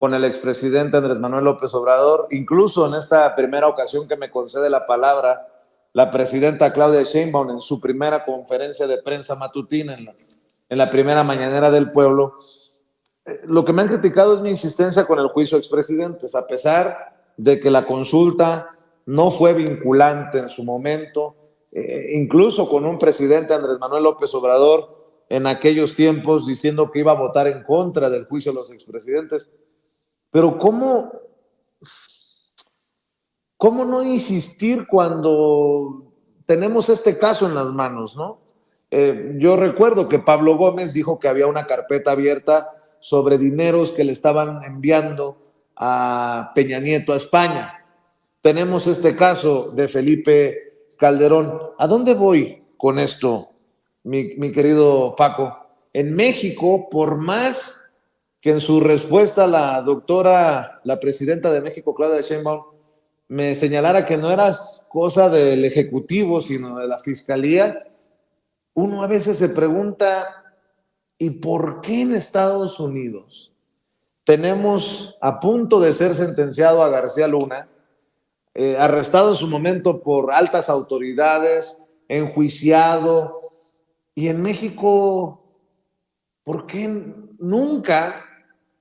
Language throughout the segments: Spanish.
con el expresidente Andrés Manuel López Obrador. Incluso en esta primera ocasión que me concede la palabra la presidenta Claudia Sheinbaum en su primera conferencia de prensa matutina en la primera mañanera del pueblo, lo que me han criticado es mi insistencia con el juicio de expresidentes, a pesar de que la consulta no fue vinculante en su momento, incluso con un presidente, Andrés Manuel López Obrador, en aquellos tiempos diciendo que iba a votar en contra del juicio de los expresidentes. Pero ¿cómo no insistir cuando tenemos este caso en las manos, ¿no? Yo recuerdo que Pablo Gómez dijo que había una carpeta abierta sobre dineros que le estaban enviando a Peña Nieto a España. Tenemos este caso de Felipe Calderón. ¿A dónde voy con esto, mi querido Paco? En México, por más que en su respuesta la presidenta de México, Claudia Sheinbaum, me señalara que no era cosa del Ejecutivo, sino de la Fiscalía, uno a veces se pregunta, ¿y por qué en Estados Unidos tenemos a punto de ser sentenciado a García Luna, arrestado en su momento por altas autoridades, enjuiciado, y en México, ¿por qué nunca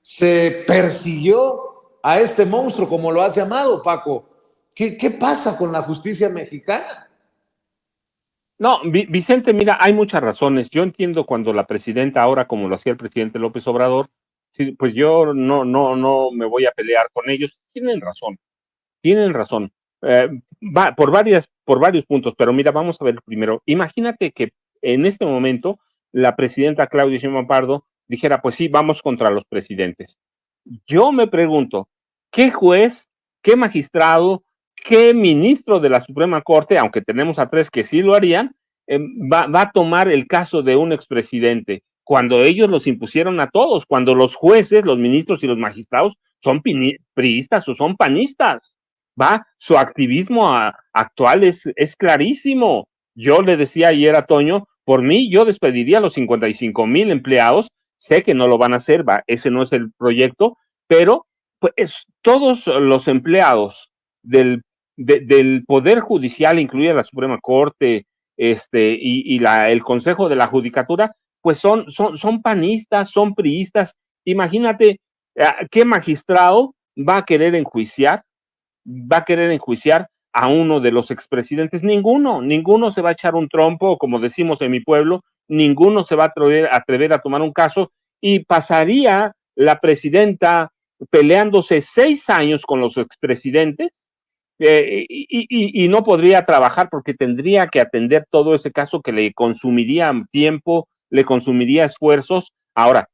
se persiguió a este monstruo como lo has llamado, Paco? ¿Qué pasa con la justicia mexicana? No, Vicente, mira, hay muchas razones. Yo entiendo cuando la presidenta, ahora como lo hacía el presidente López Obrador, sí, pues yo no me voy a pelear con ellos. Tienen razón. Va por varios puntos, pero mira, vamos a ver primero. Imagínate que en este momento la presidenta Claudia Sheinbaum Pardo dijera, pues sí, vamos contra los presidentes. Yo me pregunto, ¿qué juez, qué magistrado, qué ministro de la Suprema Corte, aunque tenemos a 3 que sí lo harían, va a tomar el caso de un expresidente cuando ellos los impusieron a todos, cuando los jueces, los ministros y los magistrados son priistas o son panistas? Su activismo actual es clarísimo. Yo le decía ayer a Toño, por mí yo despediría a los 55,000 empleados, sé que no lo van a hacer, ese no es el proyecto, pero pues todos los empleados del Poder Judicial, incluida la Suprema Corte, el Consejo de la Judicatura, pues son panistas, son priistas. Imagínate, ¿qué magistrado va a querer enjuiciar a uno de los expresidentes? Ninguno se va a echar un trompo, como decimos en mi pueblo, ninguno se va a atrever a tomar un caso, y pasaría la presidenta peleándose 6 años con los expresidentes, y no podría trabajar porque tendría que atender todo ese caso que le consumiría tiempo, le consumiría esfuerzos. Ahora,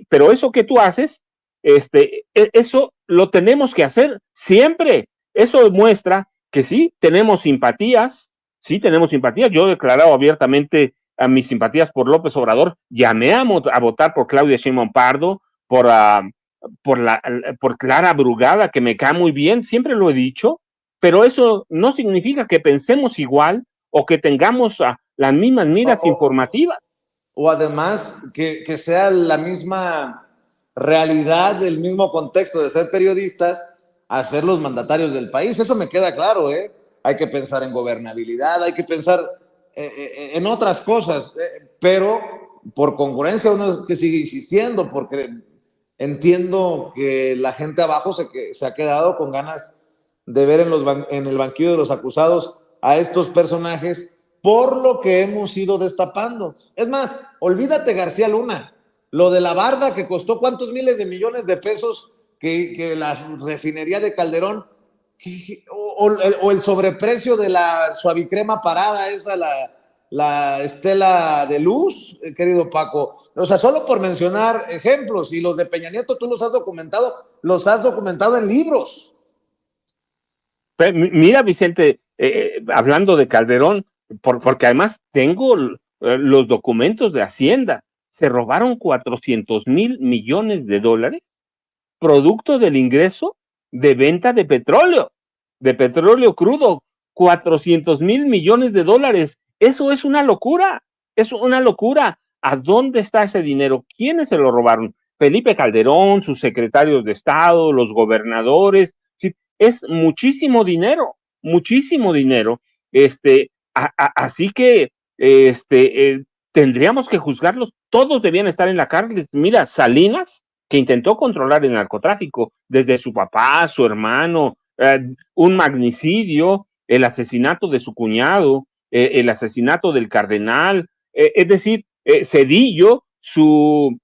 pero eso que tú haces, eso lo tenemos que hacer siempre. Eso demuestra que sí tenemos simpatías. Yo he declarado abiertamente a mis simpatías por López Obrador, llamé a votar por Claudia Sheinbaum Pardo, por Clara Brugada, que me cae muy bien, siempre lo he dicho, pero eso no significa que pensemos igual o que tengamos las mismas miras informativas. O además que sea la misma realidad, el mismo contexto de ser periodistas a ser los mandatarios del país. Eso me queda claro, ¿eh? Hay que pensar en gobernabilidad, hay que pensar en otras cosas, pero por congruencia uno que sigue insistiendo, porque entiendo que la gente abajo se ha quedado con ganas de ver en el banquillo de los acusados a estos personajes por lo que hemos ido destapando. Es más, olvídate García Luna, lo de la barda que costó cuántos miles de millones de pesos que la refinería de Calderón, o el sobreprecio de la suavicrema parada, esa, la Estela de Luz, querido Paco. O sea, solo por mencionar ejemplos, y los de Peña Nieto tú los has documentado en libros. Mira, Vicente, hablando de Calderón, porque además tengo los documentos de Hacienda, se robaron 400,000 millones de dólares producto del ingreso de venta de petróleo crudo. 400,000 millones de dólares. Eso es una locura. ¿A dónde está ese dinero? ¿Quiénes se lo robaron? Felipe Calderón, sus secretarios de Estado, los gobernadores, sí, es muchísimo dinero, así que, tendríamos que juzgarlos, todos debían estar en la cárcel. Mira, Salinas, que intentó controlar el narcotráfico, desde su papá, su hermano, un magnicidio, el asesinato de su cuñado, el asesinato del cardenal, es decir, Cedillo, su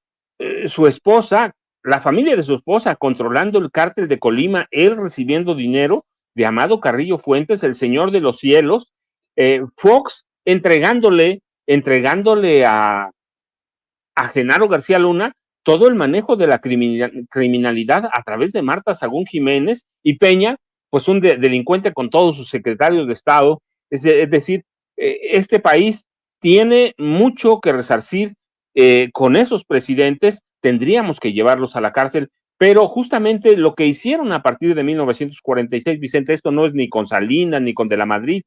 esposa, la familia de su esposa controlando el cártel de Colima, él recibiendo dinero de Amado Carrillo Fuentes, el señor de los cielos, Fox entregándole a Genaro García Luna todo el manejo de la criminalidad a través de Marta Sagún Jiménez, y Peña, pues un delincuente con todos sus secretarios de Estado. Es decir, este país tiene mucho que resarcir con esos presidentes, tendríamos que llevarlos a la cárcel, pero justamente lo que hicieron a partir de 1946, Vicente, esto no es ni con Salinas ni con De la Madrid,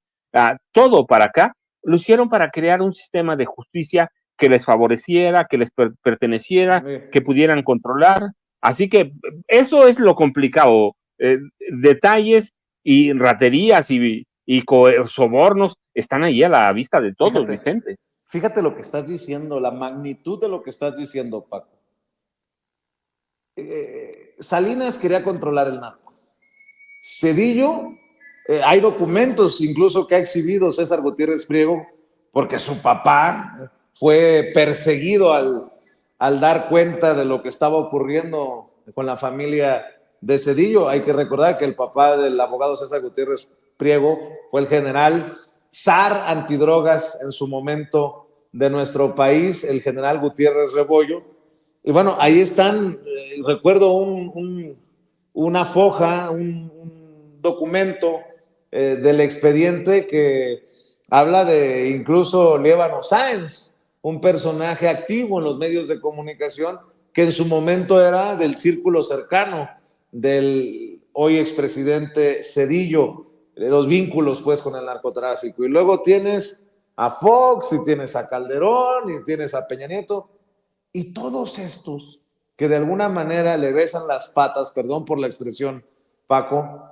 todo para acá, lo hicieron para crear un sistema de justicia que les favoreciera, que les perteneciera, que pudieran controlar. Así que eso es lo complicado. Detalles y raterías y sobornos están ahí a la vista de todos, Vicente. Fíjate lo que estás diciendo, la magnitud de lo que estás diciendo, Paco. Salinas quería controlar el narco. Cedillo, hay documentos incluso que ha exhibido César Gutiérrez Priego, porque su papá fue perseguido al dar cuenta de lo que estaba ocurriendo con la familia de Cedillo. Hay que recordar que el papá del abogado César Gutiérrez Priego fue el general zar antidrogas en su momento de nuestro país, el general Gutiérrez Rebollo. Y bueno, ahí están, recuerdo una foja, un documento del expediente que habla de incluso Liévano Sáenz, un personaje activo en los medios de comunicación que en su momento era del círculo cercano del hoy expresidente Cedillo, los vínculos pues con el narcotráfico. Y luego tienes a Fox y tienes a Calderón y tienes a Peña Nieto y todos estos que de alguna manera le besan las patas, perdón por la expresión, Paco,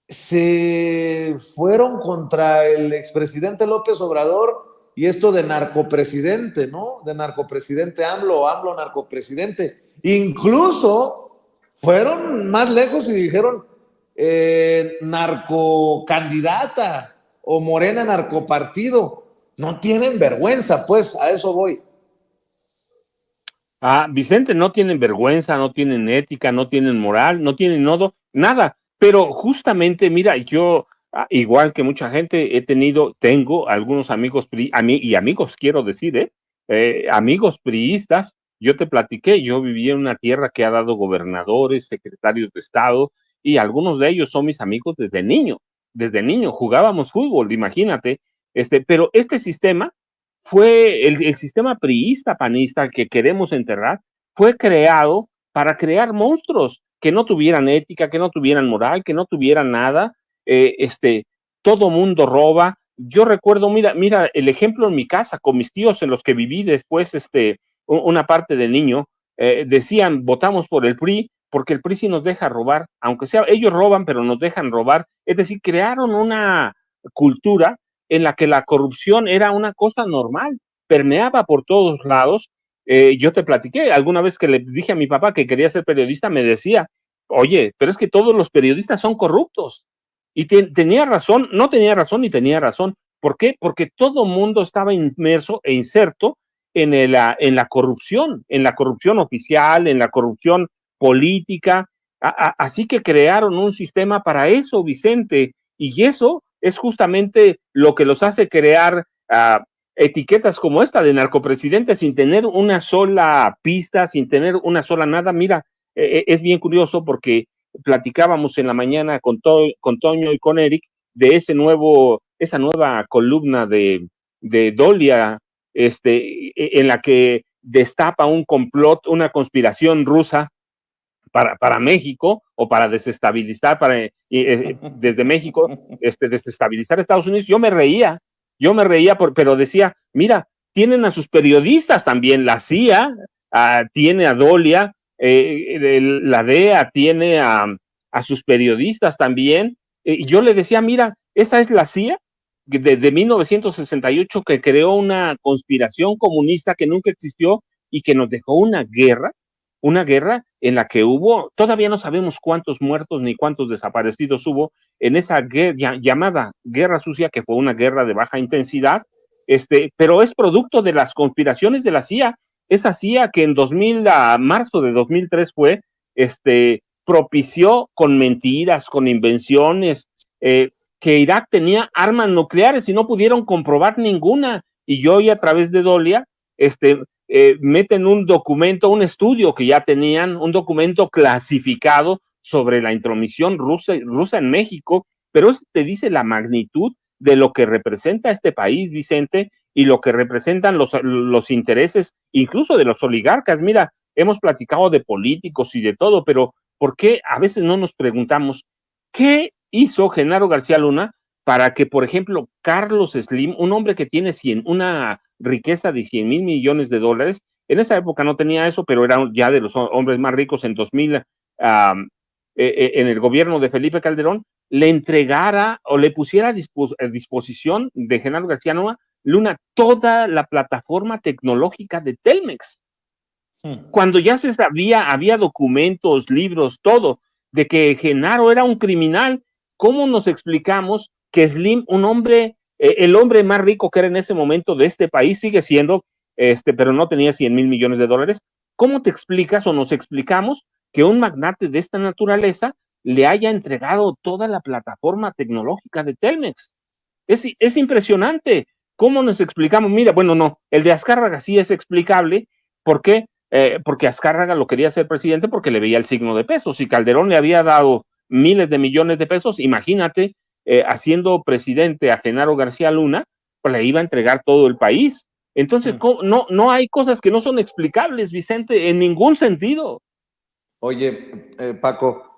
se fueron contra el expresidente López Obrador y esto de narcopresidente, ¿no? De narcopresidente AMLO, AMLO narcopresidente. Incluso fueron más lejos y dijeron narcocandidata o Morena narcopartido. No tienen vergüenza, pues, a eso voy. Vicente, no tienen vergüenza, no tienen ética, no tienen moral, no tienen nada. Pero justamente, mira, yo, igual que mucha gente, tengo algunos amigos amigos, quiero decir, amigos priistas. Yo te platiqué, yo viví en una tierra que ha dado gobernadores, secretarios de Estado, y algunos de ellos son mis amigos desde niño. Desde niño jugábamos fútbol, imagínate. Pero este sistema fue el sistema priista, panista que queremos enterrar, fue creado para crear monstruos que no tuvieran ética, que no tuvieran moral, que no tuvieran nada. Todo mundo roba. Yo recuerdo, mira, el ejemplo en mi casa, con mis tíos en los que viví después, una parte de niño, decían, votamos por el PRI, porque el PRI sí nos deja robar, aunque sea, ellos roban, pero nos dejan robar. Es decir, crearon una cultura en la que la corrupción era una cosa normal, permeaba por todos lados. Yo te platiqué, alguna vez que le dije a mi papá que quería ser periodista, me decía, oye, pero es que todos los periodistas son corruptos. Y tenía razón, no tenía razón ni tenía razón. ¿Por qué? Porque todo mundo estaba inmerso e inserto en la corrupción oficial, en la corrupción política. Así que crearon un sistema para eso, Vicente, y eso es justamente lo que los hace crear etiquetas como esta de narcopresidente sin tener una sola pista, sin tener una sola nada. Mira, es bien curioso porque platicábamos en la mañana con Toño y con Eric de esa nueva columna de Dolia, en la que destapa un complot, una conspiración rusa para México o para desestabilizar, desde México, desestabilizar Estados Unidos. Yo me reía, pero decía, mira, tienen a sus periodistas también, la CIA, tiene a Dolia, la DEA tiene a sus periodistas también. Y yo le decía, mira, esa es la CIA de 1968 que creó una conspiración comunista que nunca existió y que nos dejó una guerra en la que hubo, todavía no sabemos cuántos muertos ni cuántos desaparecidos hubo en esa guerra, llamada Guerra Sucia, que fue una guerra de baja intensidad, pero es producto de las conspiraciones de la CIA, esa CIA que en marzo de 2003 fue, propició con mentiras, con invenciones, que Irak tenía armas nucleares y no pudieron comprobar ninguna. Y hoy a través de Dolia, meten un documento, un estudio que ya tenían, un documento clasificado sobre la intromisión rusa en México, pero eso te dice la magnitud de lo que representa este país, Vicente, y lo que representan los intereses, incluso de los oligarcas. Mira, hemos platicado de políticos y de todo, pero ¿por qué a veces no nos preguntamos qué hizo Genaro García Luna para que, por ejemplo, Carlos Slim, un hombre que tiene una riqueza de 100 mil millones de dólares, en esa época no tenía eso, pero era ya de los hombres más ricos en 2000, en el gobierno de Felipe Calderón, le entregara o le pusiera a disposición de Genaro García Luna toda la plataforma tecnológica de Telmex? Cuando ya se sabía, había documentos, libros, todo, de que Genaro era un criminal, ¿cómo nos explicamos que Slim, un hombre, el hombre más rico que era en ese momento de este país, sigue siendo, pero no tenía 100 mil millones de dólares? ¿Cómo te explicas o nos explicamos que un magnate de esta naturaleza le haya entregado toda la plataforma tecnológica de Telmex? Es impresionante. ¿Cómo nos explicamos? Mira, bueno, no, el de Azcárraga sí es explicable. ¿Por qué? Porque Azcárraga lo quería ser presidente porque le veía el signo de pesos. Si Calderón le había dado miles de millones de pesos, imagínate, haciendo presidente a Genaro García Luna, pues le iba a entregar todo el país. Entonces, no hay cosas que no son explicables, Vicente, en ningún sentido. Oye, Paco,